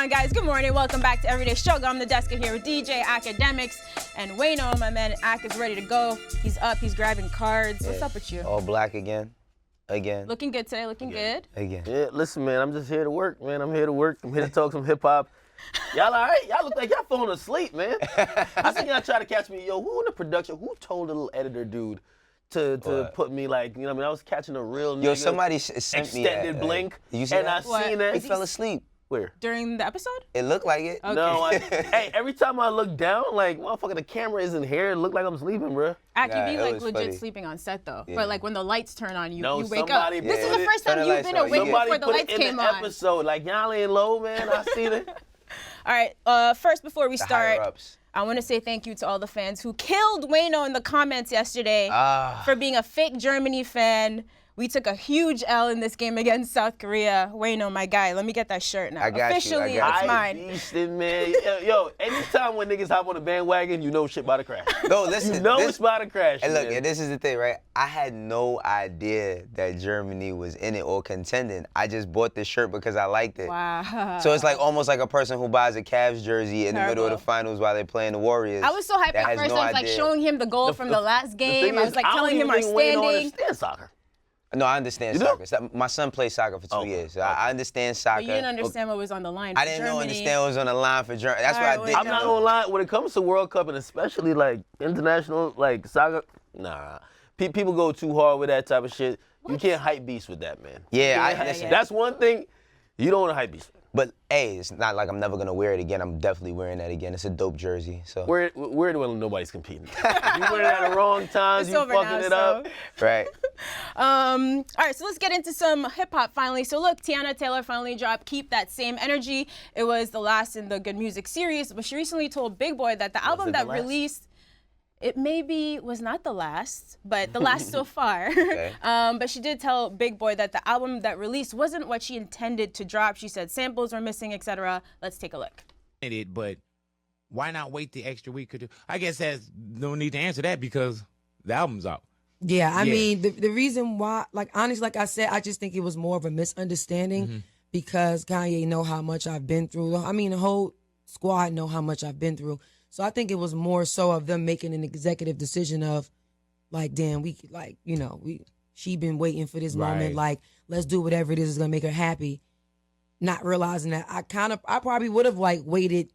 on, guys? Good morning. Welcome back to Everyday Struggle. I'm the Deska here with DJ, Academics, and Wayno. My man Ak is ready to go. He's up. He's grabbing cards. What's up with you? All black again. Looking good today. Looking good. Yeah, listen, man, I'm just here to work, man. I'm here to work. I'm here to talk some hip hop. Y'all all right? Y'all look like y'all falling asleep, man. I think y'all try to catch me. Yo, who in the production, who told the little editor dude to put me like, you know what I mean? I was catching a real nigga. Yo, somebody sent me extended blink. You see and that? I seen that. He fell asleep. Where? During the episode? It looked like it. Okay. No, hey, every time I look down, like, motherfucker, the camera isn't here. It look like I'm sleeping, bro. Ak, you Nah, be it like was legit funny. sleeping on set though. Yeah. But like when the lights turn on, you No, wake up. somebody This is put the it- first turn time the you've lights been on. awake Somebody before the put lights it in came the on. episode. Like, y'all ain't low, man. I seen it. All right. First, before we The start, higher-ups. I want to say thank you to all the fans who killed Wayno in the comments yesterday for being a fake Germany fan. We took a huge L in this game against South Korea. Wayno, my guy, let me get that shirt now. I got you, I Officially, got it's you. mine. Beastin', man. Yo, anytime when niggas hop on the bandwagon, you know shit about to crash. No, listen. You know this, it's about to crash. And look, man. and this is the thing, right? I had no idea that Germany was in it or contending. I just bought this shirt because I liked it. Wow. So it's like almost like a person who buys a Cavs jersey in the middle of Terrible. the finals while they're playing the Warriors. I was so hyped that at has first. no I was like idea. showing him the goal from the last The game. thing I is, was like don't telling him even our think Wayne don't standing. understand soccer. No, I understand You do? soccer. My son played soccer for 2 years. So I understand soccer. But you didn't understand what was on the line. I for didn't Germany. understand what was on the line for Germany. That's All what right, I did. I'm not gonna lie, when it comes to World Cup and especially like international like soccer, nah. People go too hard with that type of shit. You can't hype beast with that, man. Yeah, listen. That's one thing you don't want to hype beast with. But hey, it's not like I'm never gonna wear it again. I'm definitely wearing that again. It's a dope jersey. So Wear it when nobody's competing. You wear it at the wrong times, It's you over fucking now, it so. up. right. All right, so let's get into some hip hop finally. So look, Tiana Taylor finally dropped Keep That Same Energy. It was the last in the Good Music series, but she recently told Big Boy that the album it that the last? released, it maybe was not the last, but the last so far. Okay. But she did tell Big Boy that the album that released wasn't what she intended to drop. She said samples were missing, etc. Let's take a look. It, but why not wait the extra week or two? I guess there's no need to answer that because the album's out. Yeah, I Yeah. mean, the reason why, like, honestly, like I said, I just think it was more of a misunderstanding because Kanye know how much I've been through. I mean, the whole squad know how much I've been through. So I think it was more so of them making an executive decision of, like, damn, she been waiting for this moment. Right. Like, let's do whatever it is going to make her happy. Not realizing that I probably would have, like, waited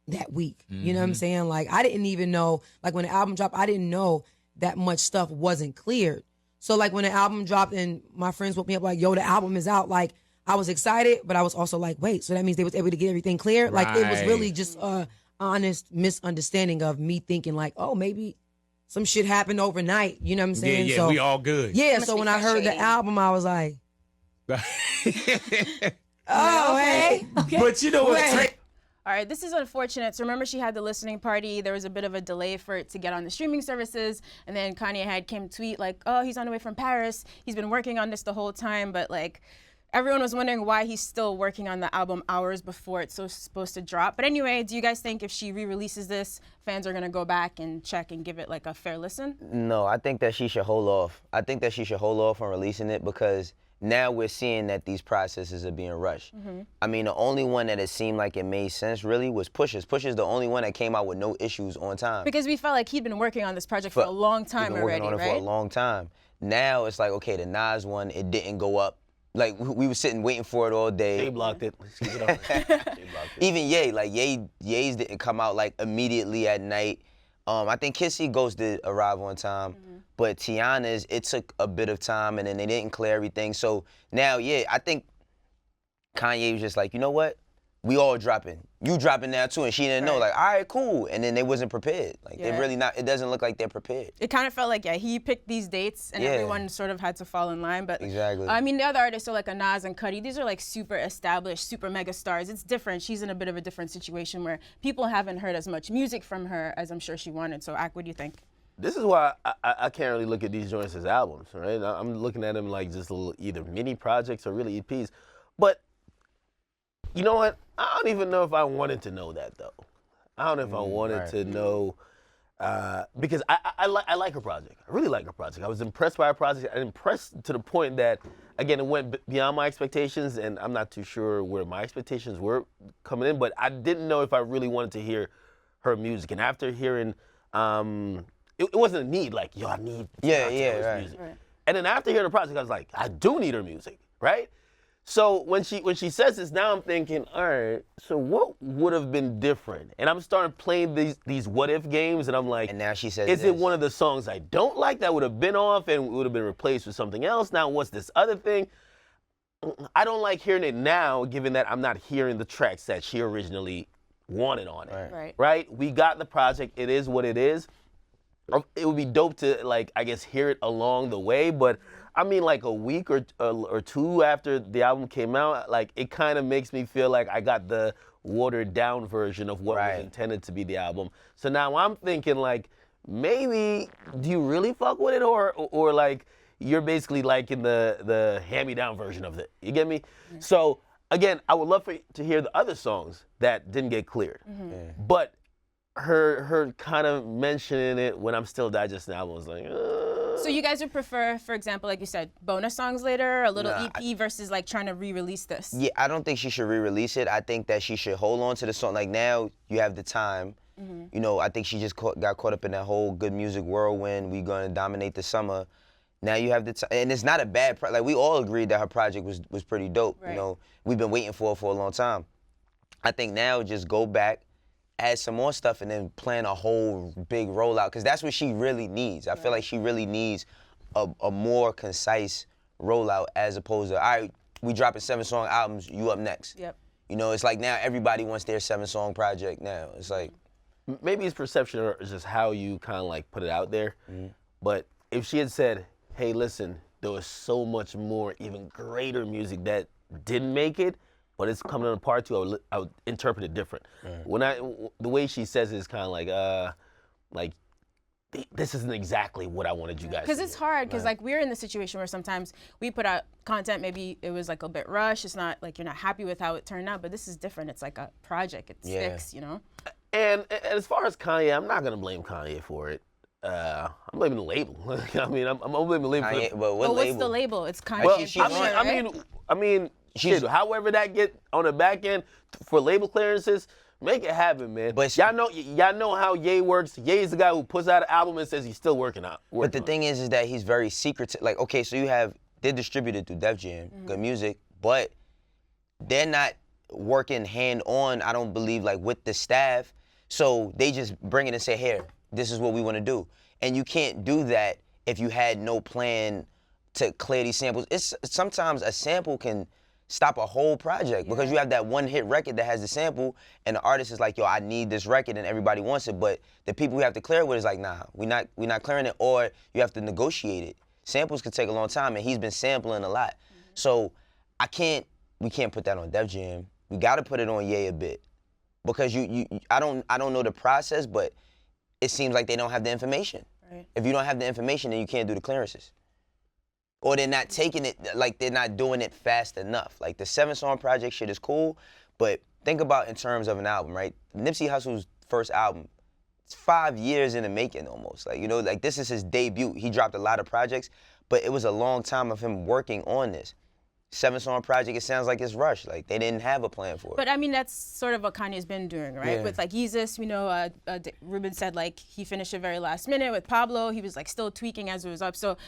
that week. You know what I'm saying? Like, I didn't even know, like, when the album dropped, I didn't know that much stuff wasn't cleared. So, like, when the album dropped and my friends woke me up like, yo, the album is out, like, I was excited, but I was also like, wait, so that means they was able to get everything cleared? Like, it was really Right. just a honest misunderstanding of me thinking, like, oh, maybe some shit happened overnight. You know what I'm saying? Yeah, so, we all good. yeah, Must so be when I heard the frustrating. album, I was like, But oh, hey. you know what's Wait. All right, this is unfortunate. So remember, she had the listening party. There was a bit of a delay for it to get on the streaming services, and then Kanye had came tweet like, "Oh, he's on the way from Paris. He's been working on this the whole time." But like, everyone was wondering why he's still working on the album hours before it's supposed to drop. But anyway, do you guys think if she re-releases this, fans are gonna go back and check and give it like a fair listen? No, I think that she should hold off. I think that she should hold off on releasing it because now we're seeing that these processes are being rushed. I mean, the only one that it seemed like it made sense really was Pusha's. Pusha's the only one that came out with no issues on time. Because we felt like he'd been working on this project for a long time We've been already, working on it right? for a long time. Now it's like, okay, the Nas one, it didn't go up. Like, we were sitting waiting for it all day. They blocked it. Let's keep it on. They blocked it. Even Ye's didn't come out like immediately at night. I think Kissy Ghost did arrive on time, but Tiana's, it took a bit of time and then they didn't clear everything. So now, yeah, I think Kanye was just like, you know what? We all dropping. You dropping now too, and she didn't know. Right. Like, all right, cool. And then they wasn't prepared. Like, Yeah. they really not. It doesn't look like they're prepared. It kind of felt like, yeah, he picked these dates and Yeah. everyone sort of had to fall in line. But Exactly. I mean, the other artists are like a Nas and Cudi. These are like super established, super mega stars. It's different. She's in a bit of a different situation where people haven't heard as much music from her as I'm sure she wanted. So, Ak, what do you think? This is why I can't really look at these joints as albums, right? I'm looking at them like just little either mini projects or really EPs. But you know what? I don't even know if I wanted to know that though. I don't know if I wanted right. to know because I like her project. I really like her project. I was impressed by her project. I'm impressed to the point that again, it went beyond my expectations, and I'm not too sure where my expectations were coming in, but I didn't know if I really wanted to hear her music. And after hearing, it wasn't a need, like, yo, I need Taylor's music. Right. And then after hearing the project, I was like, I do need her music, right? So when she says this, now I'm thinking, all right, so what would have been different? And I'm starting playing these what if games, and I'm like, And now she says is it this. one of the songs I don't like that would have been off and would have been replaced with something else? Now what's this other thing? I don't like hearing it now, given that I'm not hearing the tracks that she originally wanted on it. Right. Right? We got the project. It is what it is. It would be dope to, like, I guess, hear it along the way, but I mean, like a week or two after the album came out, like, it kind of makes me feel like I got the watered down version of what was intended to be the album. So now I'm thinking, like, maybe do you really fuck with it, or like you're basically liking the hand-me-down version of it? You get me? So again, I would love to hear the other songs that didn't get cleared, but her kind of mentioning it when I'm still digesting the album was like. So you guys would prefer, for example, like you said, bonus songs later, a little Nah, EP versus like trying to re-release this? Yeah, I don't think she should re-release it. I think that she should hold on to the song. Like, now you have the time. You know, I think she just got caught up in that whole good music whirlwind. We gonna dominate the summer. Now you have the time, and it's not a bad like we all agreed that her project was pretty dope. Right. You know, we've been waiting for it for a long time. I think now just go back, add some more stuff, and then plan a whole big rollout, because that's what she really needs. I feel like she really needs a more concise rollout, as opposed to, all right, we dropping 7-song albums, you up next. Yep. You know, it's like now everybody wants their 7-song project now. It's like, Maybe it's perception or it's just how you kind of like put it out there. But if she had said, hey, listen, there was so much more, even greater music that didn't make it, but it's coming on a part two, I would interpret it different. The way she says it is kind of like, this isn't exactly what I wanted you guys to Because it's hear. hard, because like we're in the situation where sometimes we put out content, maybe it was like a bit rushed, it's not like you're not happy with how it turned out, but this is different. It's like a project, it sticks, you know? And as far as Kanye, I'm not gonna blame Kanye for it. I'm blaming the label. I mean, I'm blaming the label. Kanye, For, but what But what's label? the label? It's Kanye. Well, and she- Pusha, I mean, right? shit, however that get on the back end for label clearances, make it happen, man. But y'all know how Ye works. Ye is the guy who puts out an album and says he's still working out. But the thing is that he's very secretive. Like, okay, so they're distributed through Def Jam, Good Music, but they're not working hand on, I don't believe, like with the staff. So they just bring it and say, here, this is what we want to do. And you can't do that if you had no plan to clear these samples. Sometimes a sample can stop a whole project because you have that one hit record that has the sample and the artist is like, yo, I need this record and everybody wants it. But the people you have to clear it with is like, nah, we're not clearing it, or you have to negotiate it. Samples could take a long time, and he's been sampling a lot. So we can't put that on Def Jam. We gotta put it on Ye a bit. Because I don't know the process, but it seems like they don't have the information. Right. If you don't have the information, then you can't do the clearances. Or they're not taking it, like they're not doing it fast enough. Like the 7-song project shit is cool, but think about in terms of an album, right? Nipsey Hussle's first album, it's 5 years in the making almost. Like, you know, like this is his debut. He dropped a lot of projects, but it was a long time of him working on this. 7-song project, it sounds like it's rushed. Like they didn't have a plan for it. But I mean, that's sort of what Kanye's been doing, right? Yeah. With like Yeezus, we know Ruben said like he finished it very last minute. With Pablo, he was like still tweaking as it was up. So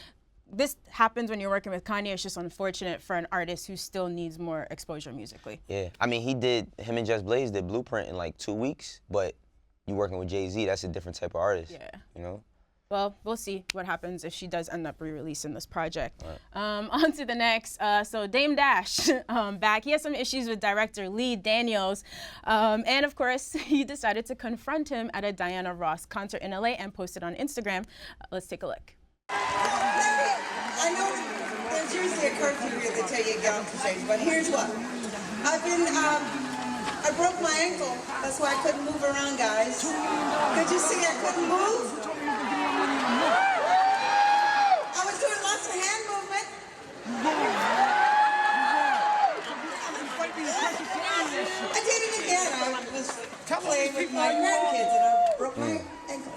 this happens when you're working with Kanye. It's just unfortunate for an artist who still needs more exposure musically. Yeah, I mean, him and Just Blaze did Blueprint in like 2 weeks, but you working with Jay-Z, that's a different type of artist. Yeah. You know? Well, we'll see what happens if she does end up re-releasing this project. On to the next. So Dame Dash back. He has some issues with director Lee Daniels. And of course, he decided to confront him at a Diana Ross concert in LA and posted on Instagram. Let's take a look. I know there's usually a curfew here that tell you to get off the stage, but here's what. I broke my ankle. That's why I couldn't move around, guys. Could you see I couldn't move? I was doing lots of hand movement. I did it again. I was playing with my grandkids and I broke my ankle.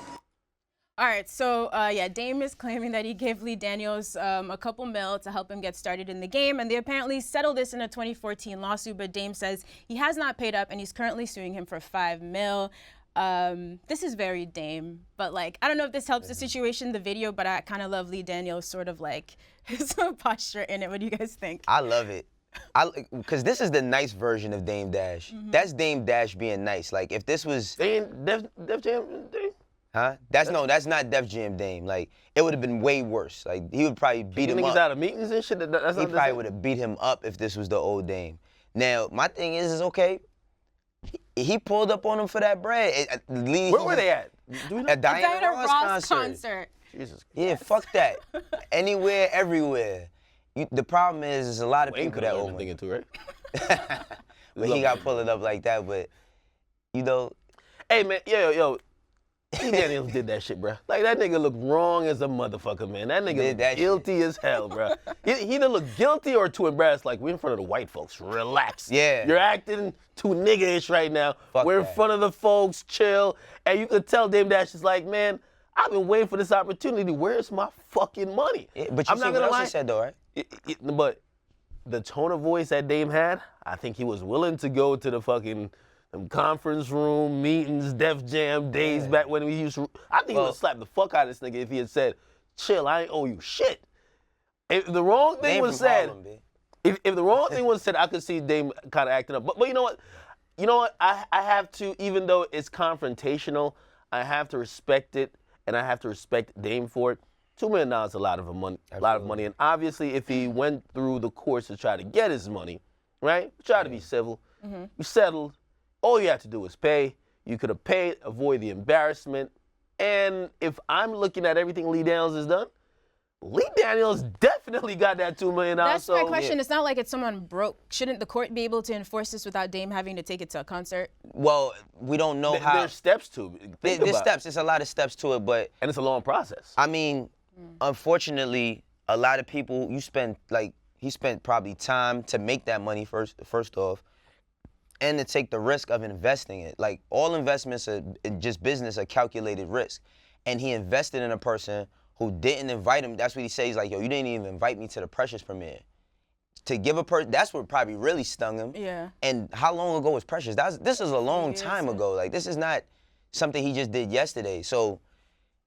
All right, so yeah, Dame is claiming that he gave Lee Daniels a couple mil to help him get started in the game, and they apparently settled this in a 2014 lawsuit, but Dame says he has not paid up, and he's currently suing him for $5 million. This is very Dame, but like, I don't know if this helps the situation, the video, but I kind of love Lee Daniels sort of like his posture in it. What do you guys think? I love it. Because this is the nice version of Dame Dash. That's Dame Dash being nice. Like, if this was... Def Jam, Dame? Huh? That's not Def Jam Dame. Like, it would have been way worse. Like, he would probably beat him niggas up. out of meetings and shit? That's He not probably would have beat him up if this was the old Dame. Now, my thing is okay. He pulled up on him for that bread. Where were they at? Do we know? At Diana Diana Ross concert. Jesus. Yeah, fuck that. Anywhere, everywhere. The problem is, there's a lot of Wayne people could that have owe learned a money. thing or two, right? But he got pulled up like that. But, you know, Hey, man, yo. Lee Daniels did that shit, bro. Like, that nigga looked wrong as a motherfucker, man. That nigga Did looked that guilty as hell, bro. He either looked guilty or too embarrassed. Like, we're in front of the white folks. Relax. Yeah. You're acting too nigga-ish right now. Fuck we're in that. front of the folks. Chill. And you could tell Dame Dash is like, man, I've been waiting for this opportunity. Where's my fucking money? yeah, but you I'm see not what gonna else lie. he said, though, right? But the tone of voice that Dame had, I think he was willing to go to the fucking conference room, meetings, Def Jam days back when we used to. I think he would have slapped the fuck out of this nigga if he had said, chill, I ain't owe you shit. If the wrong thing Dame was from said, Harlem, B. if the wrong thing was said, I could see Dame kind of acting up. But you know what? You know what? I have to, even though it's confrontational, I have to respect it, and I have to respect Dame for it. $2 million is a lot of money, and obviously, if he went through the course to try to get his money, right? Try to be civil. You settled. All you have to do is pay. You could have paid, avoid the embarrassment. And if I'm looking at everything Lee Daniels has done, Lee Daniels definitely got that $2 million. That's so, my question. It's not like it's someone broke. Shouldn't the court be able to enforce this without Dame having to take it to a concert? Well, we don't know how. There's steps to it. Think There's about it. steps. There's a lot of steps to it, but And it's a long process. I mean, unfortunately, a lot of people, he spent probably time to make that money first off, and to take the risk of investing it. Like, all investments are just business, a calculated risk. And he invested in a person who didn't invite him. That's what he says. He's like, yo, you didn't even invite me to the Precious premiere. To give a person, that's what probably really stung him. Yeah. And how long ago was Precious? This is a long time ago. Like, this is not something he just did yesterday. So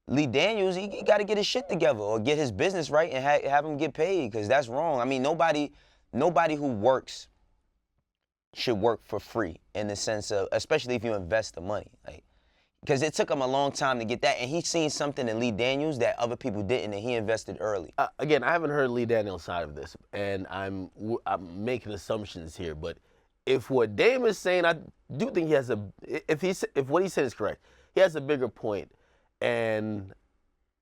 Lee Daniels, he got to get his shit together or get his business right and have him get paid, because that's wrong. I mean, nobody who works should work for free, in the sense of, especially if you invest the money. Like, because it took him a long time to get that, and he's seen something in Lee Daniels that other people didn't, and he invested early. Again, I haven't heard Lee Daniels' side of this, and I'm making assumptions here. But if what Dame is saying, I do think he has if what he said is correct, he has a bigger point. And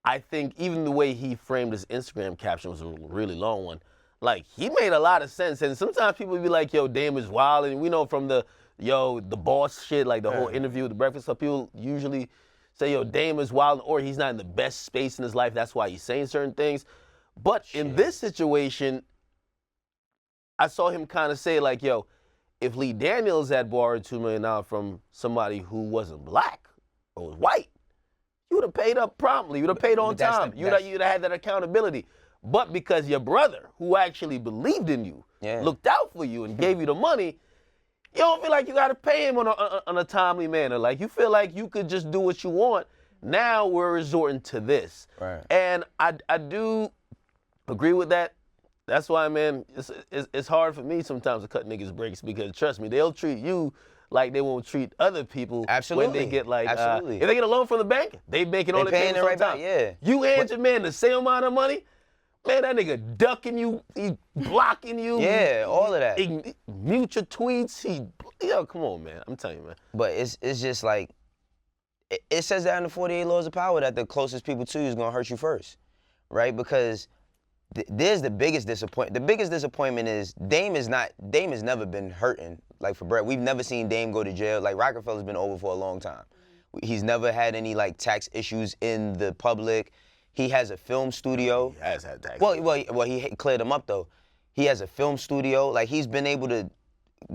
I think even the way he framed his Instagram caption was a really long one. Like, he made a lot of sense. And sometimes people be like, yo, Dame is wild. And we know from the boss shit, like the whole interview with The Breakfast Club, people usually say, yo, Dame is wild, or he's not in the best space in his life. That's why he's saying certain things. But in this situation, I saw him kind of say, like, yo, if Lee Daniels had borrowed $2 million from somebody who wasn't black or was white, you would have paid up promptly. You would have paid on time. You'd have had that accountability. But because your brother, who actually believed in you, looked out for you and gave you the money, you don't feel like you got to pay him on a timely manner. Like, you feel like you could just do what you want. Now we're resorting to this. Right. And I do agree with that. That's why, man, it's hard for me sometimes to cut niggas breaks, because, trust me, they'll treat you like they won't treat other people Absolutely. when they get, like, Absolutely. if they get a loan from the bank, they making all They their paying payments it on right time. back, yeah. You hand your man the same amount of money, man, that nigga ducking you, he blocking you. Yeah, all of that. He mute your tweets. Yo, come on, man. I'm telling you, man. But it's just like, it says that in the 48 Laws of Power that the closest people to you is going to hurt you first, right? Because there's the biggest disappointment. The biggest disappointment is Dame has never been hurting, like, for bread. We've never seen Dame go to jail. Like, Rockefeller's been over for a long time. He's never had any, like, tax issues in the public. He has a film studio. He has had tax. Well, he cleared them up, though. He has a film studio. Like, he's been able to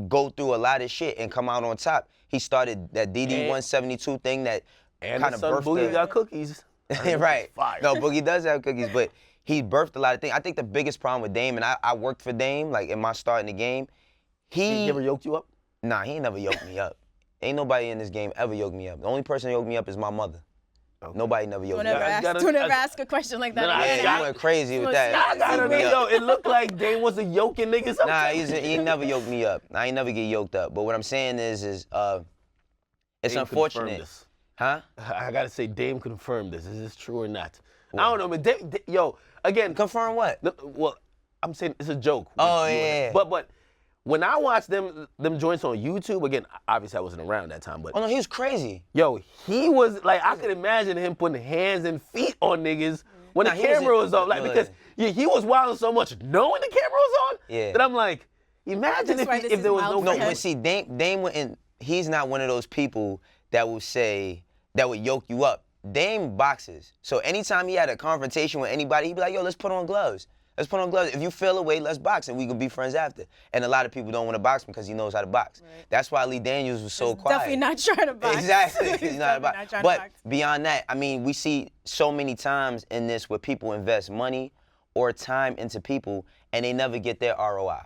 go through a lot of shit and come out on top. He started that DD 172 thing that and kind the of son birthed Boogie the... got cookies. Right. Fire. No, Boogie does have cookies, but he birthed a lot of things. I think the biggest problem with Dame, and I worked for Dame, like in my start in the game, He ever yoked you up? Nah, he ain't never yoked me up. Ain't nobody in this game ever yoked me up. The only person that yoked me up is my mother. Nobody never yoked me Don't ever up. ask, don't ever ask a question like that Nah, again. Yeah, you went crazy with that. I gotta Yoke me know. up. Yo, it looked like Dame was a yoking niggas up. Nah, he never yoked me up. I ain't never get yoked up. But what I'm saying is it's Dame confirmed unfortunate. this. Huh? I gotta say, Dame confirmed this. Is this true or not? I don't know, but yo, again, Confirm what? well, I'm saying it's a joke. Oh, yeah. But when I watched them joints on YouTube, again, obviously I wasn't around that time, but Oh no, he was crazy. yo, he was like, I could imagine him putting hands and feet on niggas when Nah, the he was camera in- was on, like no, because he was wilding so much knowing the camera was on. Yeah. That I'm like, imagine That's why if this there is was no mild No, for him. but see, Dame wouldn't. He's not one of those people that will say that would yoke you up. Dame boxes, so anytime he had a confrontation with anybody, he'd be like, "Yo, let's put on gloves. Let's put on gloves. If you feel away, let's box, and we can be friends after." And a lot of people don't want to box him because he knows how to box. Right. That's why Lee Daniels was so quiet. Definitely not trying to box. Exactly. He's He's not definitely about. not trying to But box. beyond that, I mean, we see so many times in this where people invest money or time into people and they never get their ROI,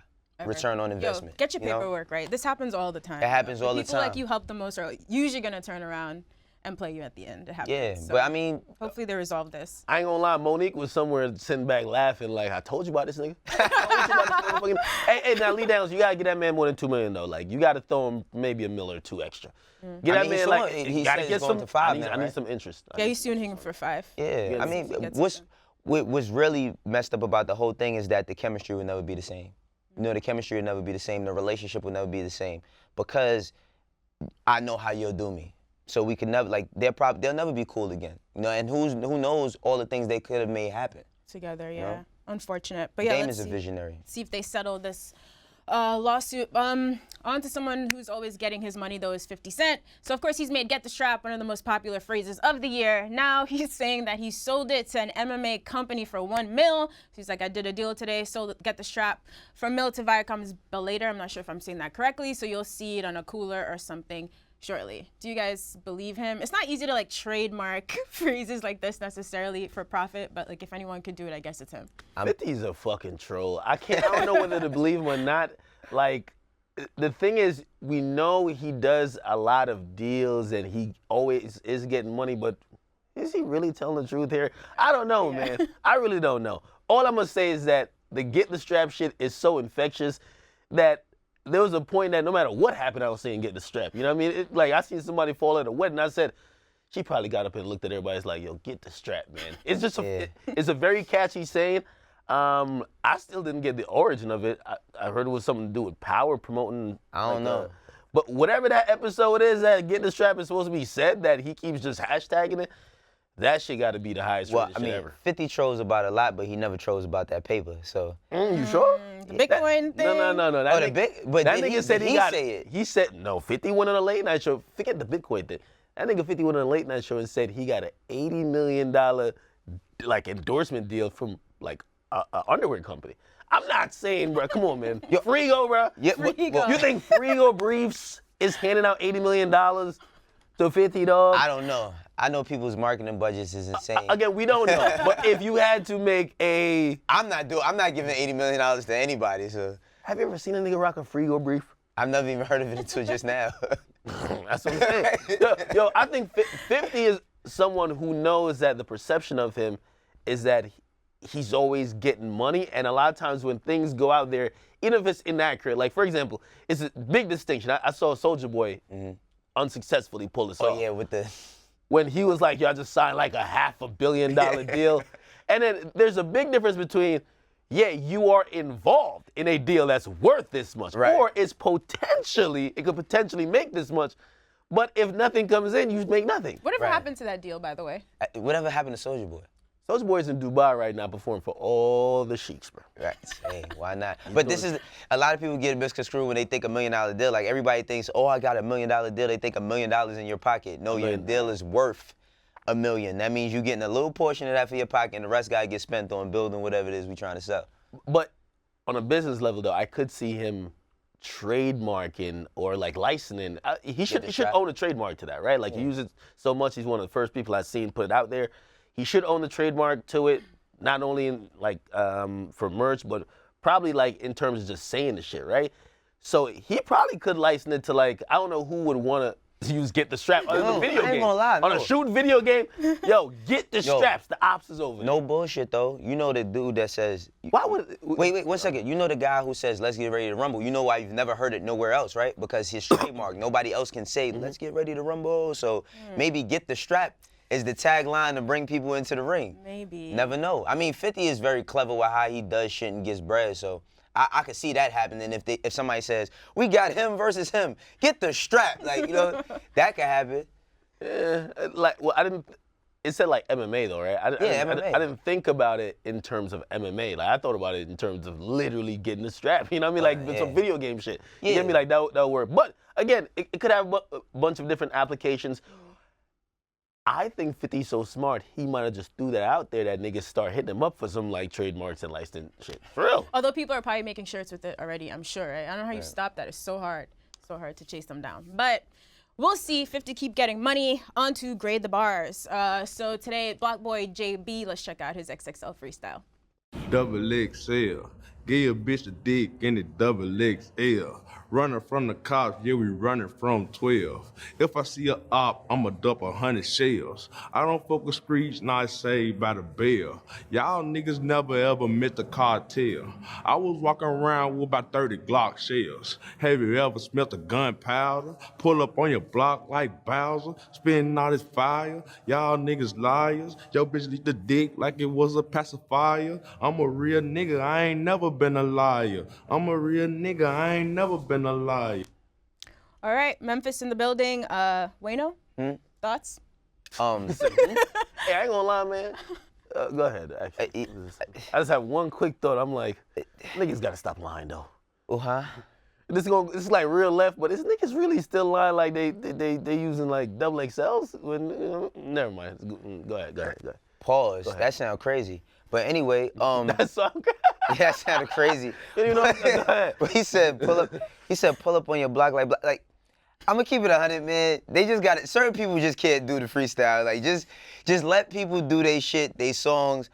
return on investment. Yo, get your you know? paperwork right. This happens all the time. It happens all the People like time. you help the most are usually gonna turn around and play you at the end. It happens. Yeah, So but I mean, hopefully they resolve this. I ain't gonna lie, Monique was somewhere sitting back laughing like, I told you about this nigga. I told you about this motherfucking- Hey, now Lee Daniels, you gotta get that man more than $2 million though. Like, you gotta throw him maybe $1 million or $2 million extra. Get I that mean, man he's like, showing- he gotta said get it's going some. to 5 I need, now, I need right? some interest. Yeah, he's suing him for 5. yeah, I mean, he gets what's something. what's really messed up about the whole thing is that the chemistry would never be the same. You know, the chemistry would never be the same. The relationship would never be the same because I know how you'll do me. So we could never they'll never be cool again. You know, and who knows all the things they could have made happen. Together, yeah. know? Unfortunate. But yeah, Dame let's is a see. visionary. See if they settle this lawsuit. On to someone who's always getting his money, though, is 50 Cent. So, of course, he's made Get the Strap one of the most popular phrases of the year. Now he's saying that he sold it to an MMA company for $1 million. He's like, I did a deal today, sold Get the Strap from Mill to Viacom's Bellator. I'm not sure if I'm saying that correctly. So you'll see it on a cooler or something shortly. Do you guys believe him? It's not easy to like trademark phrases like this necessarily for profit, but like if anyone could do it, I guess it's him. 50's a fucking troll. I don't know whether to believe him or not. Like, the thing is, we know he does a lot of deals and he always is getting money, but is he really telling the truth here? I don't know, man. I really don't know. All I'm gonna say is that the Get the Strap shit is so infectious that there was a point that no matter what happened, I was saying Get the Strap. You know what I mean? Like, I seen somebody fall at a wedding. I said, she probably got up and looked at everybody. It's like, yo, get the strap, man. It's just it's a very catchy saying. I still didn't get the origin of it. I heard it was something to do with power promoting. I don't know. But whatever that episode is that Get the Strap is supposed to be said, that he keeps just hashtagging it, that shit got to be the highest Well, rated I shit mean, ever. 50 trolls about a lot, but he never trolls about that paper. So. You sure? The Bitcoin thing. No. Oh, the big. But That did nigga said did he got say it. He said no. 50 went on a late night show. Forget the Bitcoin thing. That nigga 50 went on a late night show and said he got an $80 million like endorsement deal from like a underwear company. I'm not saying, bro. Come on, man. Frigo, bro. Yeah, Frigo. You think Frigo Briefs is handing out $80 million to 50 dog? I don't know. I know people's marketing budgets is insane. Again, we don't know. But if you had to make a, I'm not giving $80 million to anybody. So have you ever seen a nigga rock a Frigo Brief? I've never even heard of it until just now. That's what I'm saying. Yo, I think 50 is someone who knows that the perception of him is that he's always getting money, and a lot of times when things go out there, even if it's inaccurate, like for example, it's a big distinction. I saw Soulja Boy unsuccessfully pull this off. Oh yeah, with the. When he was like, yo, I just signed like a $500 million deal. And then there's a big difference between, yeah, you are involved in a deal that's worth this much. Right. Or it could potentially make this much. But if nothing comes in, you make nothing. Whatever Right. happened to that deal, by the way? Whatever happened to Soulja Boy? Soulja Boy's in Dubai right now performing for all the sheiks, bro. Right. Hey, why not? But this is a lot of people get misconstrued when they think $1 million deal. Like everybody thinks, oh, I got $1 million deal. They think $1 million in your pocket. No, your million. deal is worth $1 million. That means you're getting a little portion of that for your pocket, and the rest gotta get spent on building whatever it is we're trying to sell. But on a business level, though, I could see him trademarking or like licensing. He should strap. own a trademark to that, right? Like he uses it so much. He's one of the first people I've seen put it out there. He should own the trademark to it, not only in like for merch, but probably like in terms of just saying the shit, right? So he probably could license it to like, I don't know who would want to use Get the Strap on a video I ain't game. gonna lie, On a no. shooting video game, yo, get the Yo. straps. The ops is over. No bullshit though. You know the dude that says. Why would? Wait, 1 second. You know the guy who says, "Let's get ready to rumble." You know why you've never heard it nowhere else, right? Because his trademark. Nobody else can say, "Let's get ready to rumble." So maybe "Get the Strap" is the tagline to bring people into the ring. Maybe. Never know. I mean, 50 is very clever with how he does shit and gets bread. So I could see that happening if somebody says, "We got him versus him. Get the strap." Like, you know, that could happen. Like, well, I didn't. It said like MMA though, right? MMA. I didn't think about it in terms of MMA. Like I thought about it in terms of literally getting the strap. You know what I mean? Like some yeah. video game shit. You Yeah. get me? Like that'll work. But again, it could have a bunch of different applications. I think 50's so smart, he might have just threw that out there that niggas start hitting him up for some like trademarks and license shit. For real. Although people are probably making shirts with it already, I'm sure. Right? I don't know how you stop that. It's so hard to chase them down. But we'll see. 50 keep getting money. On to grade the bars. So today, Black Boy JB, let's check out his XXL freestyle. Double XL. Give your bitch a dick in the double XL. Running from the cops, yeah, we running from 12. If I see a op, I'ma dump 100 shells. I don't fuck with streets, not saved by the bell. Y'all niggas never ever met the cartel. I was walking around with about 30 Glock shells. Have you ever smelt a gunpowder? Pull up on your block like Bowser, spitting all this fire. Y'all niggas liars. Yo bitch leak the dick like it was a pacifier. I'm a real nigga, I ain't never been a liar. I'm a real nigga, I ain't never been a liar. All right, Memphis in the building. Wayno, thoughts? Hey, I ain't gonna lie, man. Go ahead. Actually. I just have one quick thought. I'm like, niggas gotta stop lying though. Uh-huh. This is like real left, but is niggas really still lying like they using like double XLs? When never mind. Go ahead. Pause. That sound crazy. But anyway, That's so that sounded crazy. You know, go ahead. But he said pull up on your block like I'm gonna keep it 100, man. They just got it. Certain people just can't do the freestyle. Like just let people do their shit, their songs.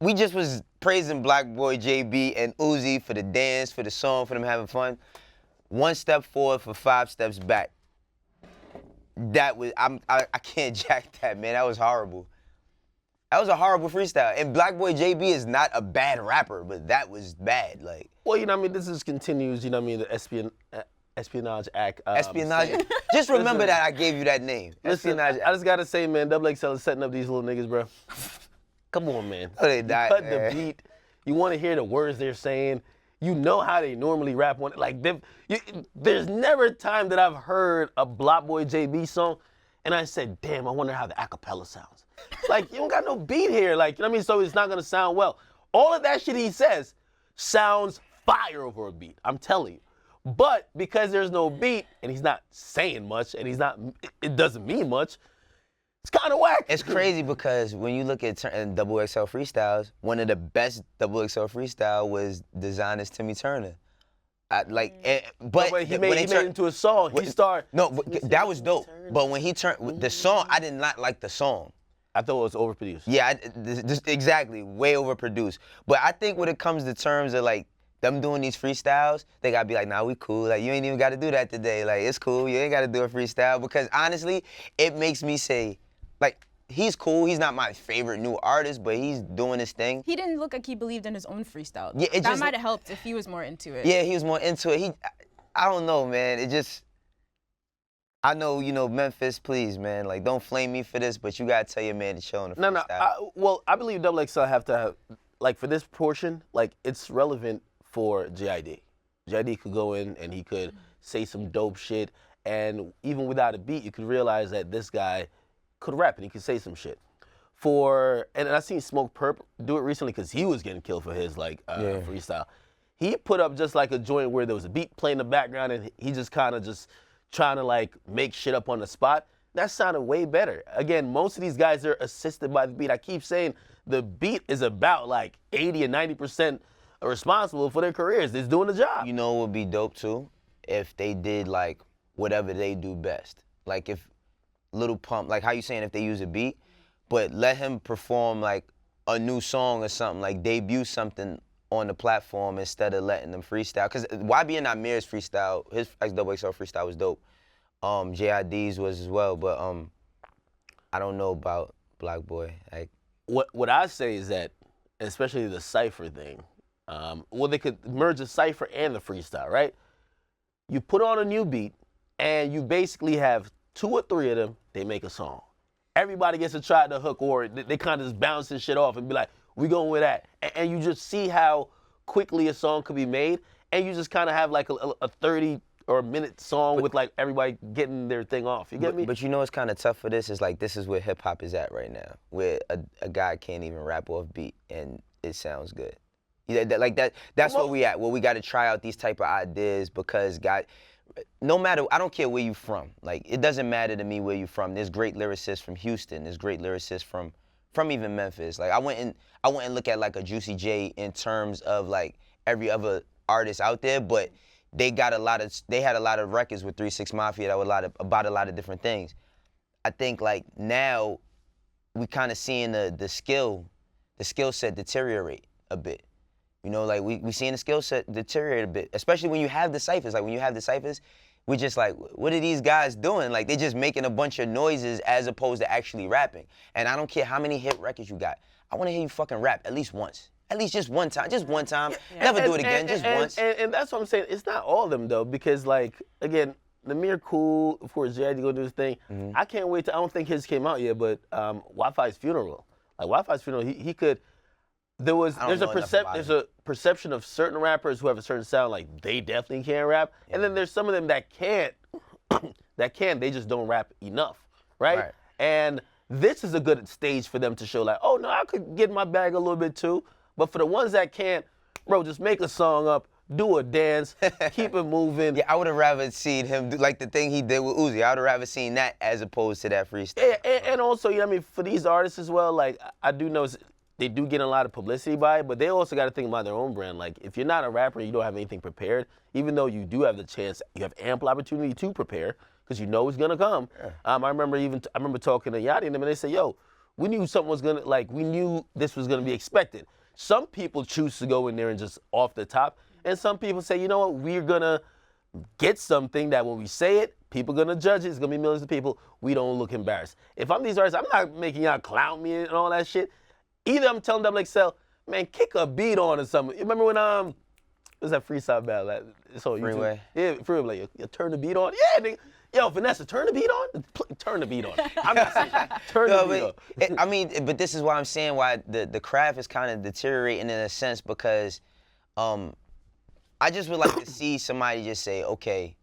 We just was praising Black Boy JB and Uzi for the dance, for the song, for them having fun. 1 step forward for 5 steps back. That was I can't jack that, man. That was horrible. That was a horrible freestyle. And Black Boy JB is not a bad rapper, but that was bad. Like, Well, you know what I mean? This just continues, you know what I mean, the Espionage Act. espionage. saying- Just remember Listen, that I gave you that name. Listen, Espionage. I just gotta say, man, Double XL is setting up these little niggas, bro. Come on, man. Oh, they You died, cut man. the beat. You want to hear the words they're saying. You know how they normally rap on it. Like, there's never a time that I've heard a Black Boy JB song and I said, damn, I wonder how the acapella sounds. Like, you don't got no beat here. Like, you know what I mean? So it's not going to sound well. All of that shit he says sounds fire over a beat. I'm telling you. But because there's no beat and he's not saying much and it doesn't mean much, it's kind of whack. It's crazy because when you look at Double XL freestyles, one of the best Double XL freestyle was Designers Timmy Turner. But He made it into a song. No, but that was dope. But when he turned the song, I did not like the song. I thought it was overproduced. Yeah, exactly, way overproduced. But I think when it comes to terms of like them doing these freestyles, they gotta be like, nah, we cool. Like, you ain't even gotta do that today. Like, it's cool. You ain't gotta do a freestyle. Because honestly, it makes me say, like, he's cool. He's not my favorite new artist, but he's doing his thing. He didn't look like he believed in his own freestyle. Yeah, it that just- might have helped if he was more into it. Yeah, he was more into it. I don't know, man. I know, Memphis, please, man. Like, don't flame me for this, but you gotta tell your man to chill on the freestyle. No. I believe Double XL have to have, like, for this portion, like, it's relevant for JID. JID could go in and he could say some dope shit, and even without a beat, you could realize that this guy could rap and he could say some shit. And I seen Smoke Perp do it recently because he was getting killed for his freestyle. He put up just like a joint where there was a beat playing in the background and he just kind of just trying to like make shit up on the spot. That sounded way better. Again, most of these guys are assisted by the beat. I keep saying the beat is about like 80 and 90% responsible for their careers. It's doing the job. You know what would be dope too? If they did like whatever they do best. Like if Lil Pump, like how you saying if they use a beat, but let him perform like a new song or something, like debut something on the platform instead of letting them freestyle. Because YB and Amir's freestyle, his XXL freestyle was dope. JID's was as well, but I don't know about Black Boy. Like, What I say is that, especially the cypher thing, well, they could merge the cypher and the freestyle, right? You put on a new beat, and you basically have 2 or 3 of them, they make a song. Everybody gets to try the hook, or they kind of just bounce this shit off and be like, we going with that. And you just see how quickly a song could be made, and you just kind of have like a 30 or a minute song with like everybody getting their thing off. You get me? But you know what's kind of tough for this is like this is where hip hop is at right now, where a guy can't even rap off beat and it sounds good. Yeah, that's where we at. Where we got to try out these type of ideas because no matter, I don't care where you from. Like, it doesn't matter to me where you from. There's great lyricists from Houston. There's great lyricists from even Memphis. Like, I went and look at like a Juicy J in terms of like every other artist out there, but they had a lot of records with 3 6 Mafia that were about a lot of different things. I think like now we kind of seeing the skill set deteriorate a bit. You know, like we seeing the skill set deteriorate a bit, especially when you have the ciphers. Like when you have the ciphers, we're just like, what are these guys doing? Like they're just making a bunch of noises as opposed to actually rapping. And I don't care how many hit records you got. I want to hear you fucking rap at least once. At least just one time. Just one time. Yeah. Never do it again. Just once. And that's what I'm saying. It's not all of them though, because like again, Namir cool. Of course, Jay had to go do his thing. Mm-hmm. I can't wait. I don't think his came out yet, but Wi-Fi's funeral. Like Wi-Fi's funeral, he could. There's a perception of certain rappers who have a certain sound, like they definitely can't rap, and then there's some of them that can't, they just don't rap enough, right? And this is a good stage for them to show, like, oh no, I could get in my bag a little bit too. But for the ones that can't, bro, just make a song up, do a dance, keep it moving. Yeah, I would have rather seen him do like the thing he did with Uzi. I would have rather seen that as opposed to that freestyle. And also, you know what I mean, for these artists as well, like I do know they do get a lot of publicity by it, but they also got to think about their own brand. Like, if you're not a rapper and you don't have anything prepared, even though you do have the chance, you have ample opportunity to prepare because you know it's gonna come. Yeah. I remember talking to Yachty and them, and they said, "Yo, we knew something was gonna we knew this was gonna be expected." Some people choose to go in there and just off the top, and some people say, "You know what? We're gonna get something that when we say it, people gonna judge it. It's gonna be millions of people. We don't look embarrassed." If I'm these artists, I'm not making y'all clown me and all that shit. Either I'm telling them, like, Sel, man, kick a beat on or something. You remember when, what was that freestyle battle? It's on YouTube. Freeway. Yeah, Freeway, like, you turn the beat on? Yeah, nigga. Yo, Vanessa, turn the beat on? Turn the beat on. I'm not saying turn the beat on. I mean, but this is why I'm saying why the craft is kind of deteriorating in a sense because I just would like to see somebody just say, okay,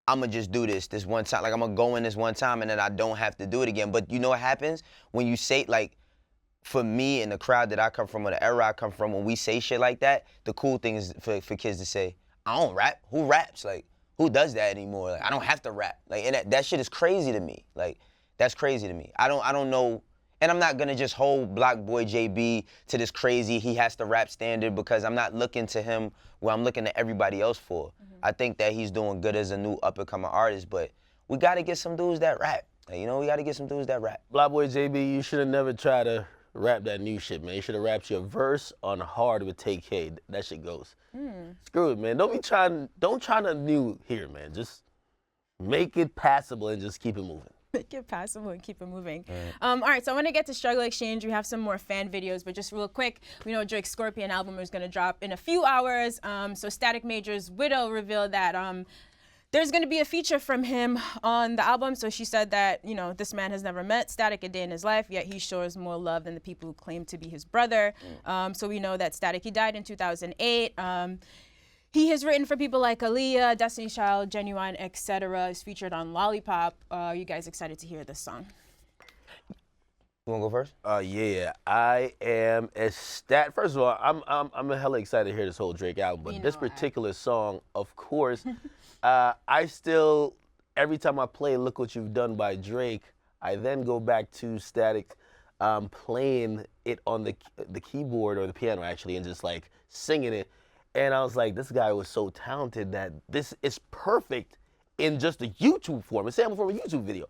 I'm going to just do this one time. Like, I'm going to go in this one time and then I don't have to do it again. But you know what happens? When you say, like, for me and the crowd that I come from or the era I come from, when we say shit like that, the cool thing is for kids to say, I don't rap. Who raps? Like, who does that anymore? Like, I don't have to rap. Like, and that shit is crazy to me. Like, that's crazy to me. I don't know. And I'm not going to just hold Black Boy JB to this crazy he has to rap standard because I'm not looking to him where I'm looking to everybody else for. Mm-hmm. I think that he's doing good as a new up-and-coming artist, but we got to get some dudes that rap. Like, you know, we got to get some dudes that rap. Black Boy JB, you should have never tried to rap that new shit, man. You should have rapped your verse on Hard with TK. That shit goes. Screw it, man. Don't try to new here, man. Just make it passable and just keep it moving. Make it passable and keep it moving. All right, so I want to get to Struggle Exchange. We have some more fan videos, but just real quick, we know Drake's Scorpion album is going to drop in a few hours. So Static Major's widow revealed that there's going to be a feature from him on the album. So she said that, you know, this man has never met Static a day in his life, yet he shows more love than the people who claim to be his brother. So we know that Static, he died in 2008. He has written for people like Aaliyah, Destiny's Child, Genuine, etc. He's featured on Lollipop. Are you guys excited to hear this song? You want to go first? Yeah, I am ecstatic. First of all, I'm hella excited to hear this whole Drake album, but this particular song, of course, I still, every time I play Look What You've Done by Drake, I then go back to Static playing it on the keyboard or the piano actually and just like singing it. And I was like, this guy was so talented that this is perfect in just a YouTube form, a sample from a YouTube video.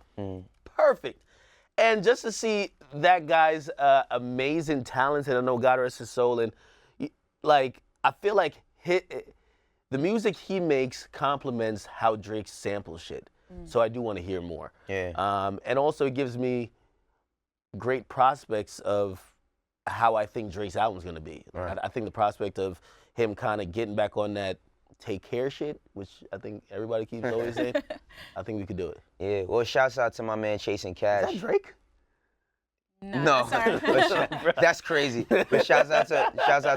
Perfect. And just to see that guy's amazing talent, and I know God rest his soul, and like I feel like the music he makes complements how Drake samples shit. So I do want to hear more. Yeah. And also it gives me great prospects of how I think Drake's album's gonna be. Right. I think the prospect of him kind of getting back on that take care shit, which I think everybody keeps always saying, I think we could do it. Yeah. Well, shouts out to my man Chasing Cash. Is that Drake? No, sorry. that's crazy. But shouts out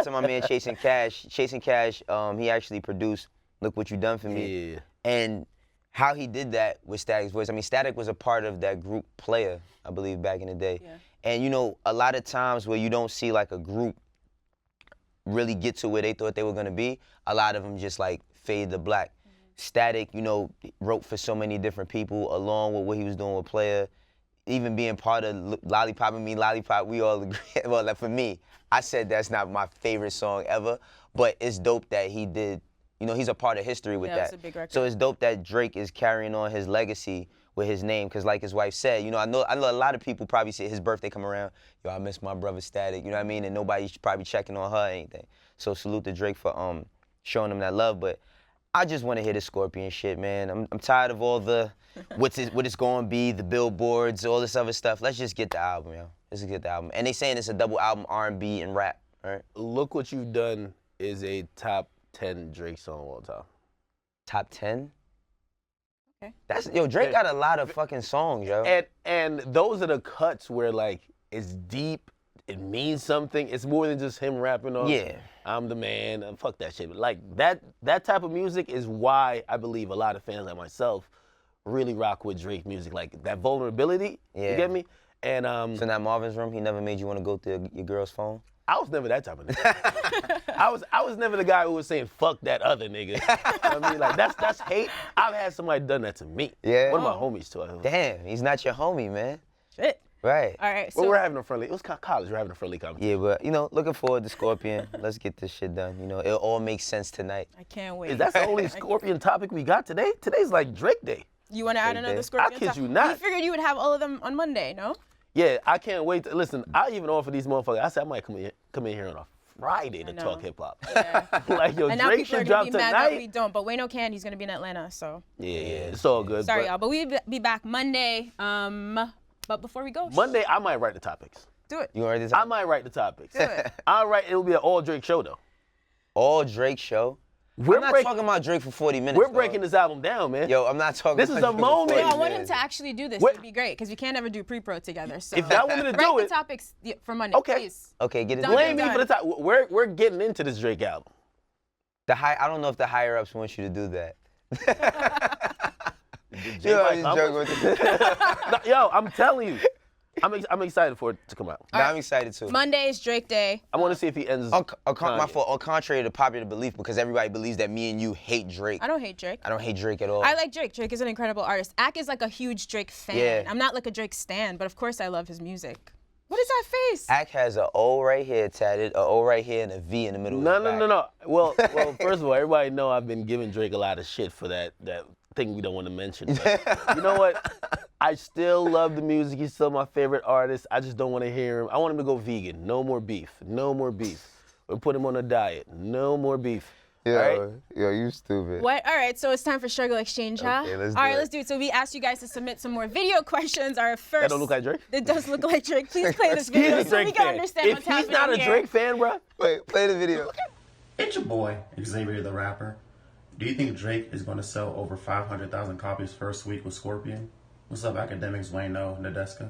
to my man Chasing Cash. Chasing Cash, he actually produced "Look What You Done for Me," Yeah. and how he did that with Static's voice. I mean, Static was a part of that group Player, I believe, back in the day. Yeah. And you know, a lot of times where you don't see like a group really get to where they thought they were gonna be, a lot of them just like fade to black. Static, you know, wrote for so many different people, along with what he was doing with Player. Even being part of Lollipop and Me, Lollipop, we all agree. Well, like for me, I said that's not my favorite song ever, but it's dope that he did. You know, he's a part of history with Yeah, that. it's a big record. So it's dope that Drake is carrying on his legacy with his name, because like his wife said, you know, I know a lot of people probably see his birthday come around, yo, I miss my brother Static, you know what I mean? And nobody's probably checking on her or anything. So salute to Drake for showing him that love, but I just want to hear the Scorpion shit, man. I'm tired of all the what it's going to be, the billboards, all this other stuff. Let's just get the album, yo. Let's get the album. And they saying it's a double album, R&B and rap, right? Look What You've Done is a top 10 Drake song of all time. Top 10? Okay. That's Drake got a lot of fucking songs, yo. And those are the cuts where like it's deep, it means something. It's more than just him rapping on Yeah. I'm the man, and fuck that shit. Like that type of music is why I believe a lot of fans like myself really rock with Drake music. Like that vulnerability, Yeah. you get me? And So now Marvin's Room, he never made you want to go through your girl's phone? I was never that type of nigga. I was never the guy who was saying fuck that other nigga. You know what I mean? Like that's hate. I've had somebody done that to me. Yeah? One of my homies too. Damn, he's not your homie, man. Shit. Right. All right. Well, So we're having a friendly. It was college. We're having a friendly conversation. Yeah, but, you know, looking forward to Scorpion. Let's get this shit done. You know, it all makes sense tonight. I can't wait. Is that the only Scorpion topic we got today? Today's like Drake Day. You want to add Drake another Day. Scorpion? I kid top- you not. You figured you would have all of them on Monday, no? Yeah, I can't wait. Listen, I even offer these motherfuckers. I said I might come in here on a Friday to know. talk hip hop. Yeah. Like yo, And now Drake people are should gonna drop be mad that we tonight. don't. But Wayno can. He's gonna be in Atlanta. So Yeah, it's all good. sorry, but y'all. But we'll be back Monday. But before we go, Monday I might write the topics. do it. You already I might write the topics. Do it. All right, it'll be an all Drake show though. All Drake show? We're I'm not break- talking about Drake for 40 minutes. We're dog. breaking this album down, man. Yo, I'm not talking This about is a Drake for moment. 40 No, I want him minutes. to actually do this. Wait. It'd be great because we can't ever do pre-pro together. So If y'all wanted to write do the it, topics for Monday, Okay. please. Okay, get it Done. blame together. me for the top. We're getting into this Drake album. I don't know if the higher ups want you to do that. J. Yo, Mike he's Thomas. joking with the- No, yo, I'm telling you, I'm excited for it to come out. Nah, I'm excited too. Monday is Drake Day. I want to see if he ends. My Kanye. fault. On contrary to popular belief, because everybody believes that me and you hate Drake. I don't hate Drake. I don't hate Drake at all. I like Drake. Drake is an incredible artist. Ak is like a huge Drake fan. Yeah. I'm not like a Drake stan, but of course I love his music. What is that face? Ak has an O right here tatted, an O right here, and a V in the middle. No, of his no, no, back. no. Well, first of all, everybody know I've been giving Drake a lot of shit for that thing we don't want to mention. But you know what? I still love the music. He's still my favorite artist. I just don't want to hear him. I want him to go vegan. No more beef. No more beef. Or put him on a diet. No more beef. All right? Yo, you stupid. What? All right, so it's time for Struggle Exchange, huh? Okay, let's All do right, it. let's do it. So we asked you guys to submit some more video questions. Our first. That don't look like Drake? It does look like Drake. Please play this He's video a so Drake we can fan. understand If what's he's happening not a here. Drake fan, bro, Wait, play the video. It's your boy, Xavier the Rapper. Do you think Drake is going to sell over 500,000 copies first week with Scorpion? What's up, academics, Wayno, Nadeska?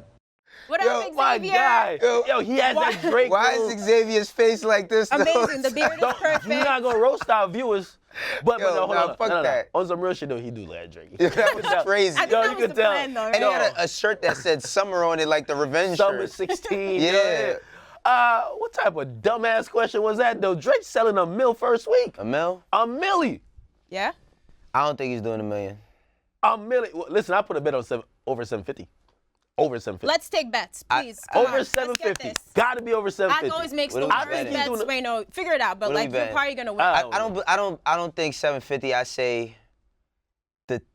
What Yo, up, my Xavier? guy. Yo, he has that Drake. Why move. is Xavier's face like this? though? Amazing. The beard is perfect. You're not gonna roast our viewers. But Yo, no, hold nah, on. fuck no. that. On some real shit though, he do like Drake. Yo, that was crazy. I think Yo, that you was could the tell. plan, though. And he right? had a shirt that said Summer on it, like the Revenge Summer shirt. 16. Yeah. What type of dumbass question was that though? Drake's selling a mil first week. A mil? A milli. Yeah? I don't think he's doing $1 million. A milli. Well, listen, I put a bet on over 750. Over 750. Let's take bets, please. Come on, over let's get 750. this. Gotta be over Ak 750. always makes What those are we first betting? bets. He's doing Wait, no, figure it out. But What are we like, you're betting? probably gonna win. I don't think 750. I say